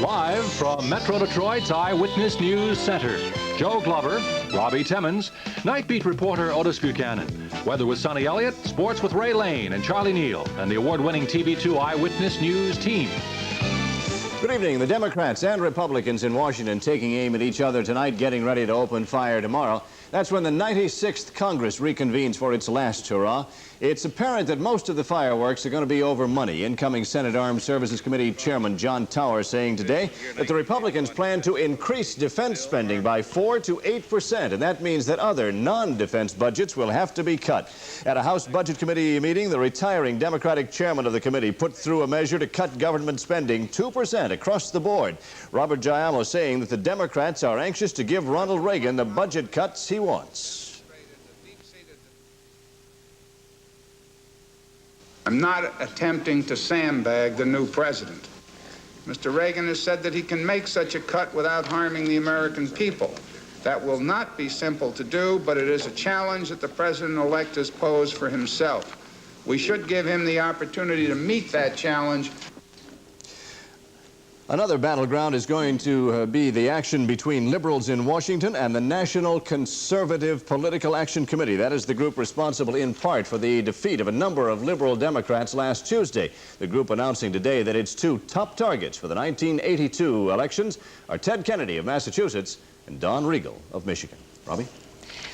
Live from Metro Detroit's Eyewitness News Center, Joe Glover, Robbie Timmons, Night Beat reporter Otis Buchanan. Weather with Sonny Elliott, sports with Ray Lane and Charlie Neal, and the award-winning TV2 Eyewitness News team. Good evening. The Democrats and Republicans in Washington taking aim at each other tonight, getting ready to open fire tomorrow. That's when the 96th Congress reconvenes for its last hurrah. It's apparent that most of the fireworks are going to be over money. Incoming Senate Armed Services Committee Chairman John Tower saying today that the Republicans plan to increase defense spending by 4 to 8%, and that means that other non-defense budgets will have to be cut. At a House Budget Committee meeting, the retiring Democratic chairman of the committee put through a measure to cut government spending 2% across the board. Robert Giammo saying that the Democrats are anxious to give Ronald Reagan the budget cuts he wants. I'm not attempting to sandbag the new president. Mr. Reagan has said that he can make such a cut without harming the American people. That will not be simple to do, but it is a challenge that the president-elect has posed for himself. We should give him the opportunity to meet that challenge. Another battleground is going to be the action between liberals in Washington and the National Conservative Political Action Committee. That is the group responsible in part for the defeat of a number of liberal Democrats last Tuesday. The group announcing today that its two top targets for the 1982 elections are Ted Kennedy of Massachusetts and Don Regal of Michigan. Robbie?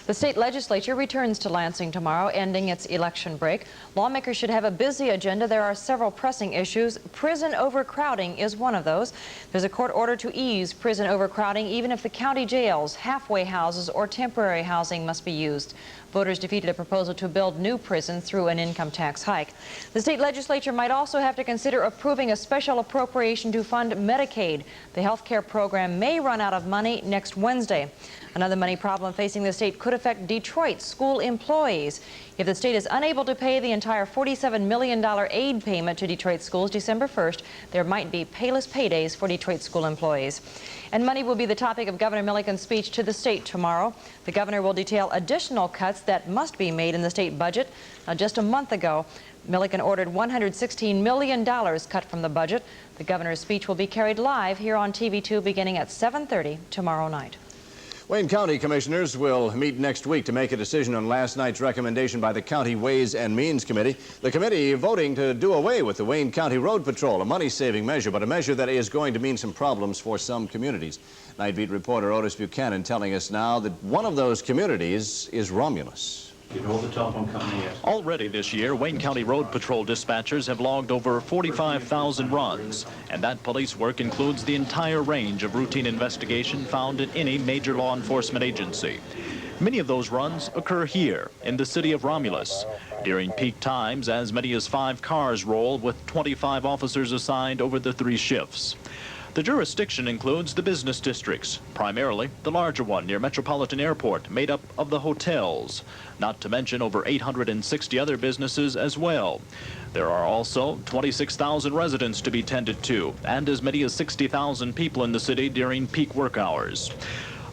The state legislature returns to Lansing tomorrow, ending its election break. Lawmakers should have a busy agenda. There are several pressing issues. Prison overcrowding is one of those. There's a court order to ease prison overcrowding, even if the county jails, halfway houses, or temporary housing must be used. Voters defeated a proposal to build new prisons through an income tax hike. The state legislature might also have to consider approving a special appropriation to fund Medicaid. The health care program may run out of money next Wednesday. Another money problem facing the state could affect Detroit's school employees. If the state is unable to pay the entire $47 million aid payment to Detroit schools December 1st, there might be payless paydays for Detroit school employees. And money will be the topic of Governor Milliken's speech to the state tomorrow. The governor will detail additional cuts that must be made in the state budget. Now, just a month ago, Milliken ordered $116 million cut from the budget. The governor's speech will be carried live here on TV2 beginning at 7:30 tomorrow night. Wayne County Commissioners will meet next week to make a decision on last night's recommendation by the County Ways and Means Committee. The committee voting to do away with the Wayne County Road Patrol, a money-saving measure, but a measure that is going to mean some problems for some communities. Night Beat reporter Otis Buchanan telling us now that one of those communities is Romulus. Hold the telephone company, yes. Already this year, Wayne County Road Patrol dispatchers have logged over 45,000 runs, and that police work includes the entire range of routine investigation found in any major law enforcement agency. Many of those runs occur here in the city of Romulus. During peak times, as many as 5 cars roll with 25 officers assigned over the 3 shifts. The jurisdiction includes the business districts, primarily the larger one near Metropolitan Airport, made up of the hotels, not to mention over 860 other businesses as well. There are also 26,000 residents to be tended to, and as many as 60,000 people in the city during peak work hours.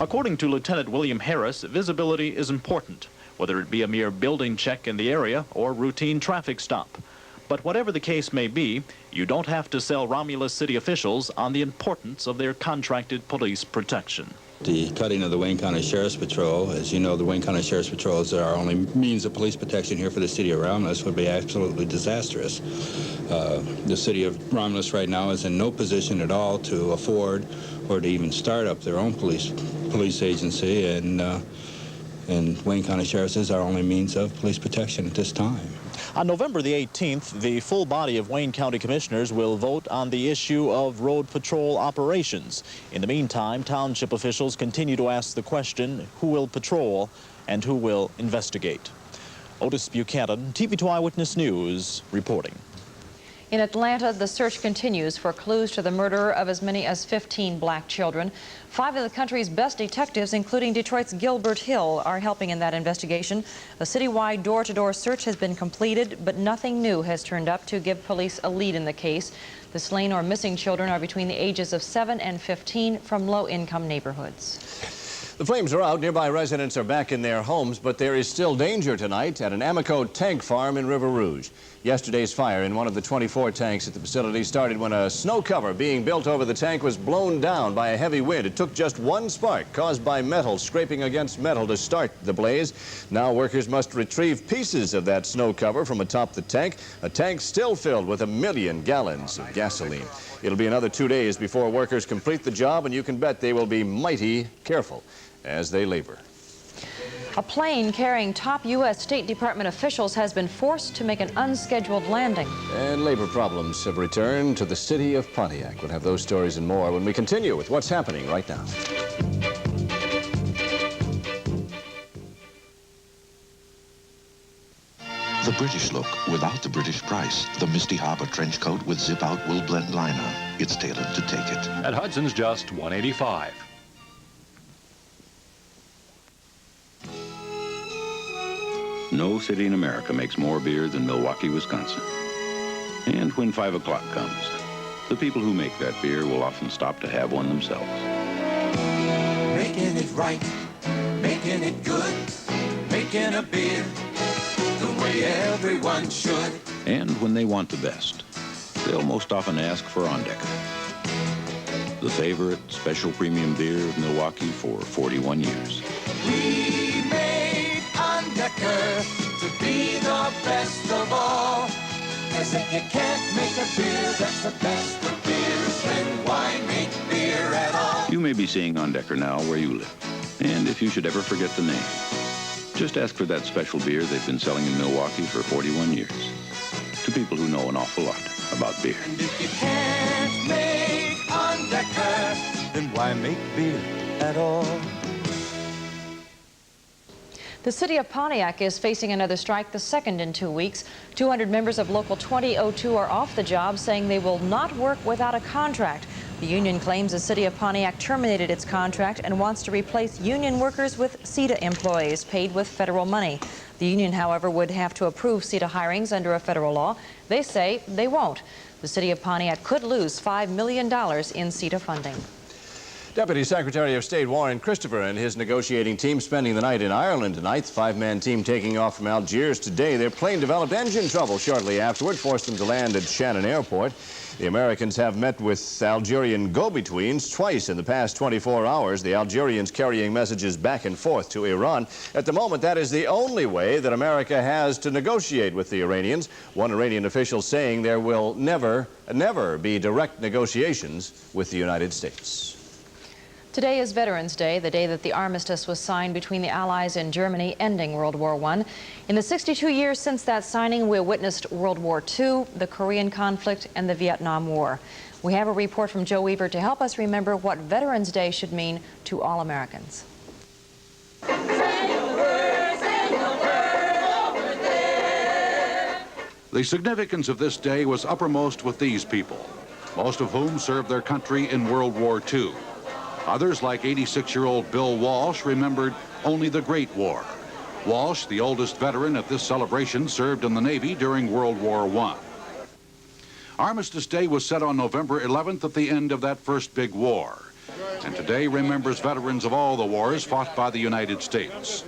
According to Lieutenant William Harris, visibility is important, whether it be a mere building check in the area or routine traffic stop. But whatever the case may be, you don't have to sell Romulus city officials on the importance of their contracted police protection. The cutting of the Wayne County Sheriff's Patrol, as you know, the Wayne County Sheriff's Patrol is our only means of police protection here for the city of Romulus, would be absolutely disastrous. The city of Romulus right now is in no position at all to afford or to even start up their own police agency, and Wayne County Sheriff's is our only means of police protection at this time. On November the 18th, the full body of Wayne County Commissioners will vote on the issue of road patrol operations. In the meantime, township officials continue to ask the question, who will patrol and who will investigate? Otis Buchanan, TV2 Eyewitness News, reporting. In Atlanta, the search continues for clues to the murderer of as many as 15 black children. 5 of the country's best detectives, including Detroit's Gilbert Hill, are helping in that investigation. A citywide door-to-door search has been completed, but nothing new has turned up to give police a lead in the case. The slain or missing children are between the ages of 7 and 15 from low-income neighborhoods. The flames are out. Nearby residents are back in their homes, but there is still danger tonight at an Amoco tank farm in River Rouge. Yesterday's fire in one of the 24 tanks at the facility started when a snow cover being built over the tank was blown down by a heavy wind. It took just one spark caused by metal scraping against metal to start the blaze. Now workers must retrieve pieces of that snow cover from atop the tank, a tank still filled with 1 million gallons of gasoline. It'll be another 2 days before workers complete the job, and you can bet they will be mighty careful as they labor. A plane carrying top U.S. State Department officials has been forced to make an unscheduled landing. And labor problems have returned to the city of Pontiac. We'll have those stories and more when we continue with what's happening right now. The British look without the British price. The Misty Harbor trench coat with zip-out wool blend liner. It's tailored to take it. At Hudson's, just $185. No city in America makes more beer than Milwaukee, Wisconsin. And when 5 o'clock comes, the people who make that beer will often stop to have one themselves. Making it right, making it good, making a beer the way everyone should. And when they want the best, they'll most often ask for Ondecker, the favorite special premium beer of Milwaukee for 41 years. We made Ondecker to be the best of all. As if you can't make a beer that's the best of beers, then why make beer at all? You may be seeing Ondecker now where you live. And if you should ever forget the name, just ask for that special beer they've been selling in Milwaukee for 41 years. To people who know an awful lot about beer. And if you can't make Ondecker, then why make beer at all? The city of Pontiac is facing another strike, the second in 2 weeks. 200 members of Local 2002 are off the job, saying they will not work without a contract. The union claims the city of Pontiac terminated its contract and wants to replace union workers with CETA employees paid with federal money. The union, however, would have to approve CETA hirings under a federal law. They say they won't. The city of Pontiac could lose $5 million in CETA funding. Deputy Secretary of State Warren Christopher and his negotiating team spending the night in Ireland tonight. The five-man team taking off from Algiers today. Their plane developed engine trouble shortly afterward, forced them to land at Shannon Airport. The Americans have met with Algerian go-betweens twice in the past 24 hours, the Algerians carrying messages back and forth to Iran. At the moment, that is the only way that America has to negotiate with the Iranians. One Iranian official saying there will never be direct negotiations with the United States. Today is Veterans Day, the day that the armistice was signed between the Allies and Germany, ending World War I. In the 62 years since that signing, we have witnessed World War II, the Korean conflict, and the Vietnam War. We have a report from Joe Weaver to help us remember what Veterans Day should mean to all Americans. The significance of this day was uppermost with these people, most of whom served their country in World War II. Others, like 86-year-old Bill Walsh, remembered only the Great War. Walsh, the oldest veteran at this celebration, served in the Navy during World War I. Armistice Day was set on November 11th at the end of that first big war. And today remembers veterans of all the wars fought by the United States.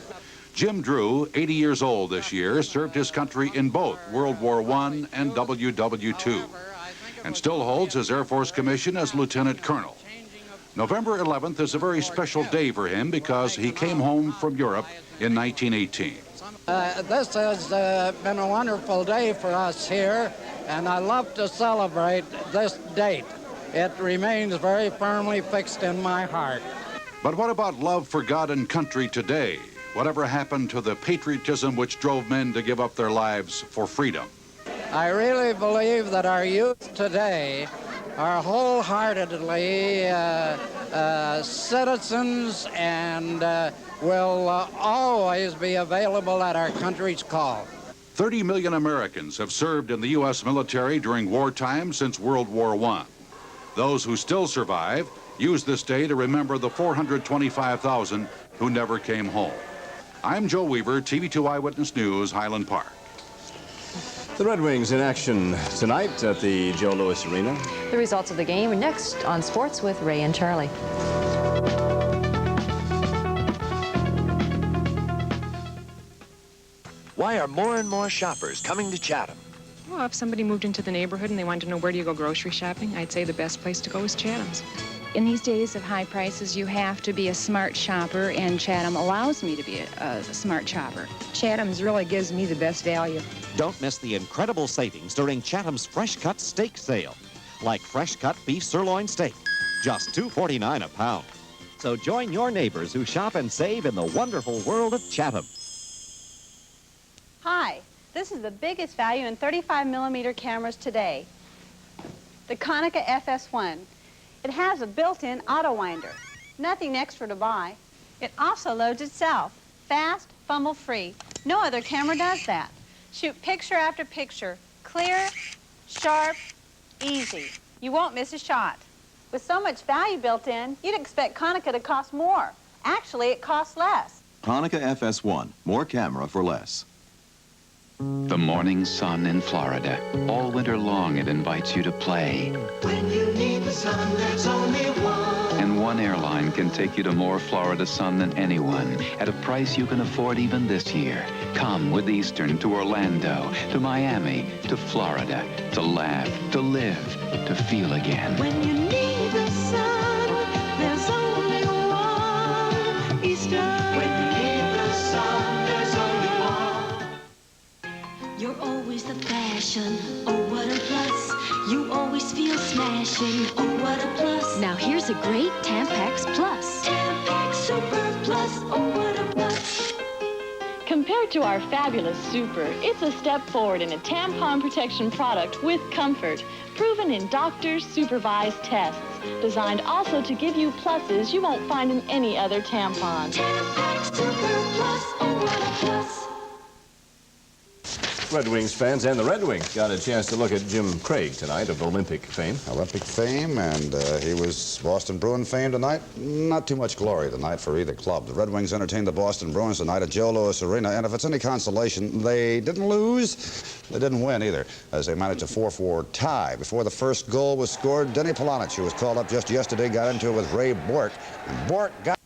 Jim Drew, 80 years old this year, served his country in both World War I and WW2, and still holds his Air Force commission as Lieutenant Colonel. November 11th is a very special day for him because he came home from Europe in 1918. This has been a wonderful day for us here, and I love to celebrate this date. It remains very firmly fixed in my heart. But what about love for God and country today? Whatever happened to the patriotism which drove men to give up their lives for freedom? I really believe that our youth today are wholeheartedly citizens and will always be available at our country's call. 30 million Americans have served in the U.S. military during wartime since World War I. Those who still survive use this day to remember the 425,000 who never came home. I'm Joe Weaver, TV2 Eyewitness News, Highland Park. The Red Wings in action tonight at the Joe Louis Arena. The results of the game are next on Sports with Ray and Charlie. Why are more and more shoppers coming to Chatham? Well, if somebody moved into the neighborhood and they wanted to know where do you go grocery shopping, I'd say the best place to go is Chatham's. In these days of high prices, you have to be a smart shopper, and Chatham allows me to be a smart shopper. Chatham's really gives me the best value. Don't miss the incredible savings during Chatham's Fresh Cut Steak Sale. Like fresh cut beef sirloin steak, just $2.49 a pound. So join your neighbors who shop and save in the wonderful world of Chatham. Hi, this is the biggest value in 35mm cameras today. The Konica FS1. It has a built-in auto winder. Nothing extra to buy. It also loads itself. Fast, fumble-free. No other camera does that. Shoot picture after picture. Clear, sharp, easy. You won't miss a shot. With so much value built in, you'd expect Konica to cost more. Actually, it costs less. Konica FS1. More camera for less. The morning sun in Florida. All winter long it invites you to play. When you need the sun, there's only one. And one airline can take you to more Florida sun than anyone at a price you can afford even this year. Come with Eastern to Orlando, to Miami, to Florida, to laugh, to live, to feel again. When you need the sun, there's only one. Eastern. When you need the sun, there's only one. You're always the fashion, oh what a plus. You always feel smashing, oh what a plus. Now here's a great Tampax Plus. Tampax Super Plus, oh what a plus. Compared to our fabulous Super, it's a step forward in a tampon protection product with comfort, proven in doctors' supervised tests, designed also to give you pluses you won't find in any other tampon. Tampax Super Plus, oh what a plus. Red Wings fans and the Red Wings got a chance to look at Jim Craig tonight of Olympic fame. Olympic fame, and he was Boston Bruin fame tonight. Not too much glory tonight for either club. The Red Wings entertained the Boston Bruins tonight at Joe Louis Arena, and if it's any consolation, they didn't lose. They didn't win either, as they managed a 4-4 tie. Before the first goal was scored, Denny Polonic, who was called up just yesterday, got into it with Ray Bork, and Bork got